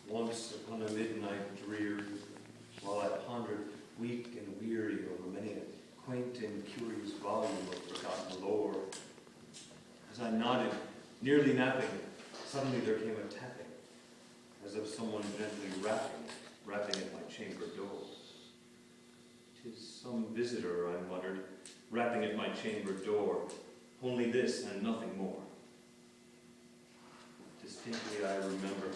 Once upon a midnight drear, while I pondered, weak and weary, over many a quaint and curious volume of forgotten lore, as I nodded, nearly napping, suddenly there came a tapping, as of someone gently rapping at my chamber door. "'Tis some visitor," I muttered, rapping at my chamber door, "only this and nothing more." Distinctly I remember,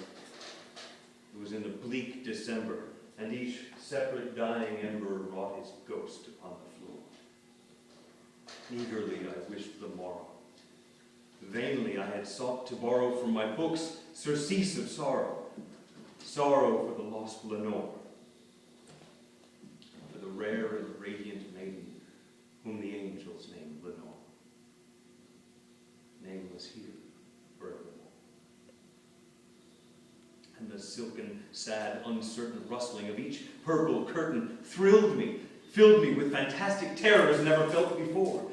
it was in the bleak December, and each separate dying ember wrought his ghost upon the floor. Eagerly I wished the morrow. Vainly I had sought to borrow from my books surcease of sorrow, sorrow for the lost Lenore, for the rare and radiant maiden whom the angels named Lenore. Nameless here forevermore. And the silken, sad, uncertain rustling of each purple curtain thrilled me, filled me with fantastic terrors never felt before,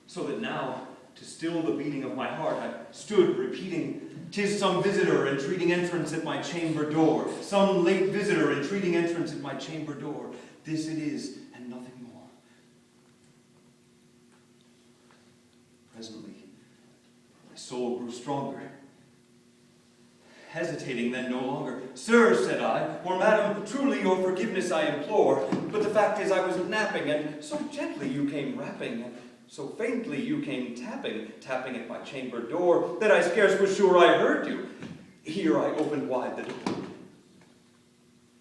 so that now, to still the beating of my heart, I stood repeating, "'Tis some visitor entreating entrance at my chamber door, some late visitor entreating entrance at my chamber door. This it is, and nothing more." Presently, my soul grew stronger. Hesitating then no longer, "Sir," said I, "or madam, truly your forgiveness I implore, but the fact is I was napping, and so gently you came rapping, and so faintly you came tapping at my chamber door, that I scarce was sure I heard you. Here I opened wide the door.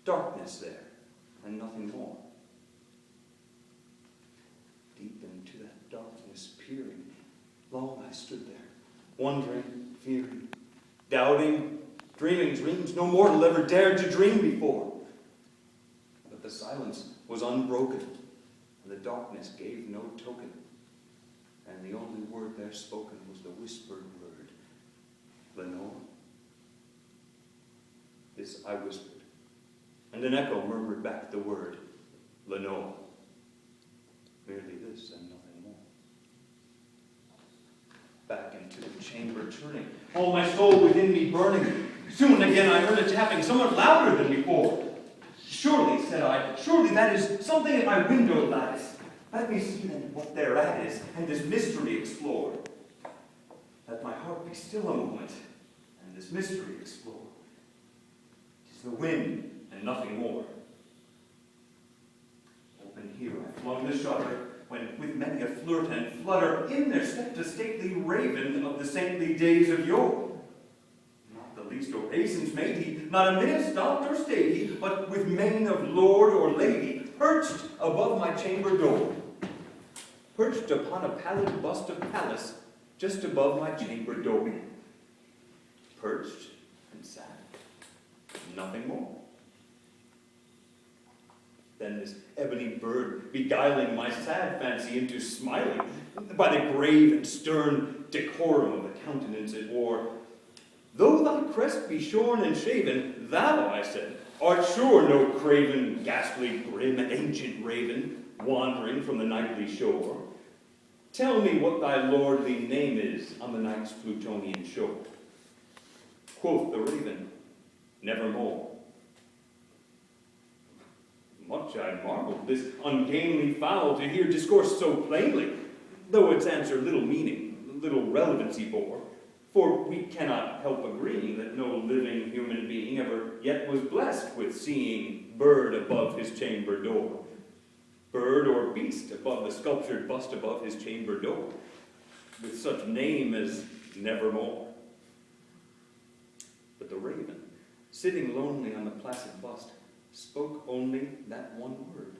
Darkness there, and nothing more. Deep into that darkness peering, long I stood there, wondering, fearing, doubting, dreaming dreams no mortal ever dared to dream before. But the silence was unbroken, and the darkness gave no token. And the only word there spoken was the whispered word, "Lenore." This I whispered, and an echo murmured back the word, "Lenore." Merely this and nothing more. Back into the chamber turning, all my soul within me burning. Soon again I heard a tapping, somewhat louder than before. "Surely," said I, "surely that is something at my window lattice. Let me see then what thereat is, and this mystery explore. Let my heart be still a moment, and this mystery explore. 'Tis the wind, and nothing more." Open here I flung the shutter, when with many a flirt and flutter, in there stepped a stately raven of the saintly days of yore. Not the least obeisance made he, not a minute stopped or stayed he, but with mane of lord or lady, perched above my chamber door. Perched upon a pallid bust of Pallas, just above my chamber door. Perched and sat, nothing more. Then this ebony bird, beguiling my sad fancy into smiling, by the grave and stern decorum of the countenance it wore. "Though thy crest be shorn and shaven, thou," I said, "art sure no craven, ghastly, grim, ancient raven, wandering from the nightly shore. Tell me what thy lordly name is on the night's Plutonian shore." Quoth the raven, "Nevermore." Much I marveled this ungainly fowl to hear discourse so plainly, though its answer little meaning, little relevancy bore. For we cannot help agreeing that no living human being ever yet was blessed with seeing bird above his chamber door, bird or beast above the sculptured bust above his chamber door, with such name as Nevermore. But the raven, sitting lonely on the placid bust, spoke only that one word,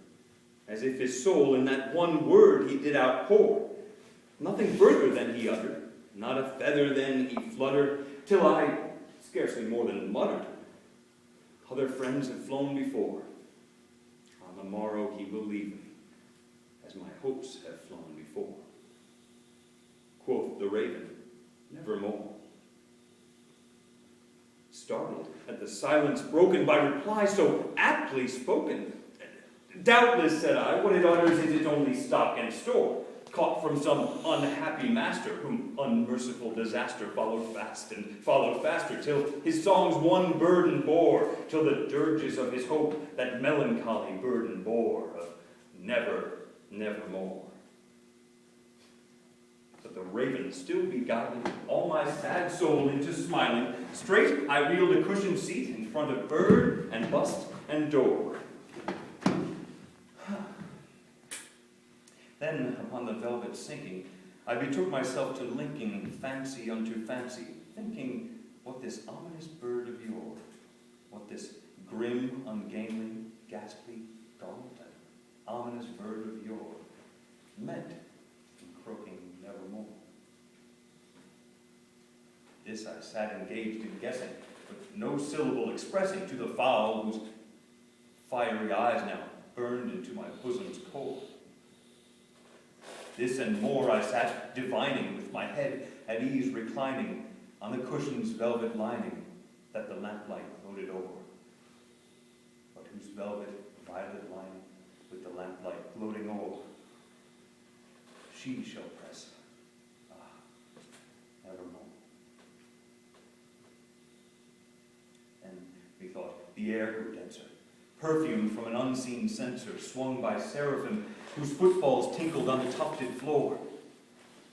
as if his soul in that one word he did outpour. Nothing further than he uttered, not a feather then he fluttered, till I scarcely more than muttered, "Other friends have flown before. On the morrow he will leave me, as my hopes have flown before." Quoth the raven, "Nevermore." Startled at the silence broken by reply so aptly spoken, "Doubtless," said I, "what it utters is its only stock and store. caught from some unhappy master, whom unmerciful disaster followed fast and followed faster, till his songs one burden bore, till the dirges of his hope that melancholy burden bore, of never, nevermore. But the raven still beguiled all my sad soul into smiling. Straight I wheeled a cushioned seat in front of bird and bust and door. Then, upon the velvet sinking, I betook myself to linking fancy unto fancy, thinking what this ominous bird of yore, what this grim, ungainly, ghastly, gaunt, and ominous bird of yore meant in croaking nevermore. This I sat engaged in guessing, with no syllable expressing to the fowl whose fiery eyes now burned into my bosom's core. This and more I sat divining, with my head at ease reclining on the cushion's velvet lining that the lamplight floated over, but whose velvet violet lining with the lamplight floating o'er she shall press, nevermore. And methought the air grew denser, perfume from an unseen censer swung by seraphim whose footfalls tinkled on the tufted floor.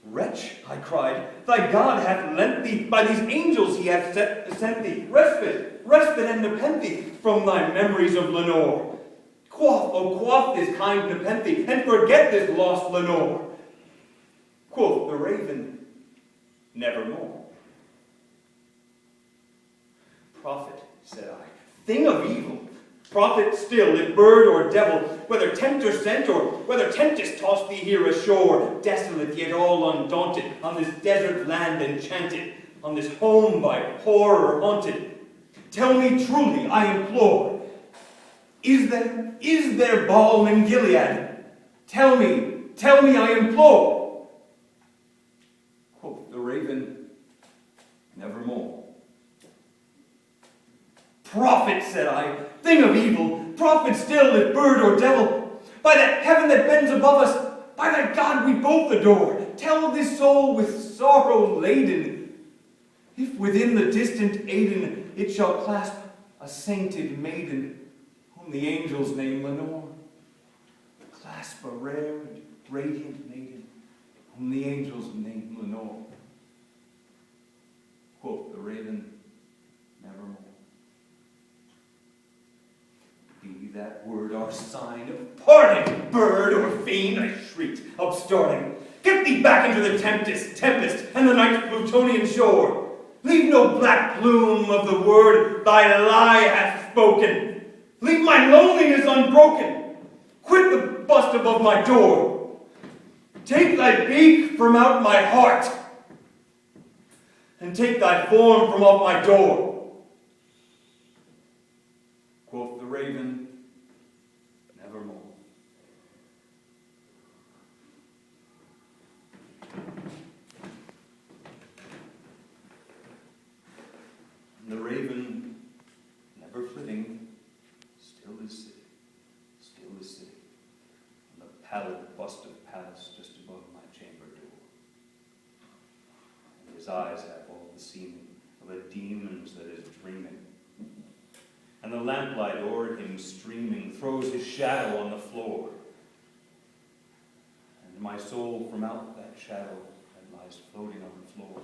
Wretch, I cried, thy God hath lent thee, by these angels he hath sent thee, respite and nepenthe from thy memories of Lenore. Quaff, oh quaff this kind nepenthe, and forget this lost Lenore. Quoth the raven, nevermore. Prophet, said I, thing of evil, prophet still, if bird or devil, whether tempter sent or whether tempest tossed thee here ashore, desolate yet all undaunted, on this desert land enchanted, on this home by horror haunted. Tell me truly, I implore, is there balm in Gilead? Tell me, I implore. Quoth the raven, nevermore. Prophet, said I, thing of evil, prophet still, if bird or devil, by the heaven that bends above us, by that God we both adore, tell this soul with sorrow laden, if within the distant Aidenn it shall clasp a sainted maiden, whom the angels name Lenore. Clasp a rare and radiant maiden, whom the angels name Lenore. Quoth the raven, nevermore. Be that word our sign of parting, bird or fiend, I shrieked, upstarting. Get thee back into the tempest, and the night's Plutonian shore. Leave no black plume of the word thy lie hath spoken. Leave my loneliness unbroken. Quit the bust above my door. Take thy beak from out my heart, and take thy form from off my door. Quoth the raven, nevermore. And the raven, never flitting, still is sitting, on the pallid bust of Pallas just above my chamber door. And his eyes have all the seeming of a demon's that is dreaming. And the lamplight o'er him streaming throws his shadow on the floor. And my soul from out that shadow that lies floating on the floor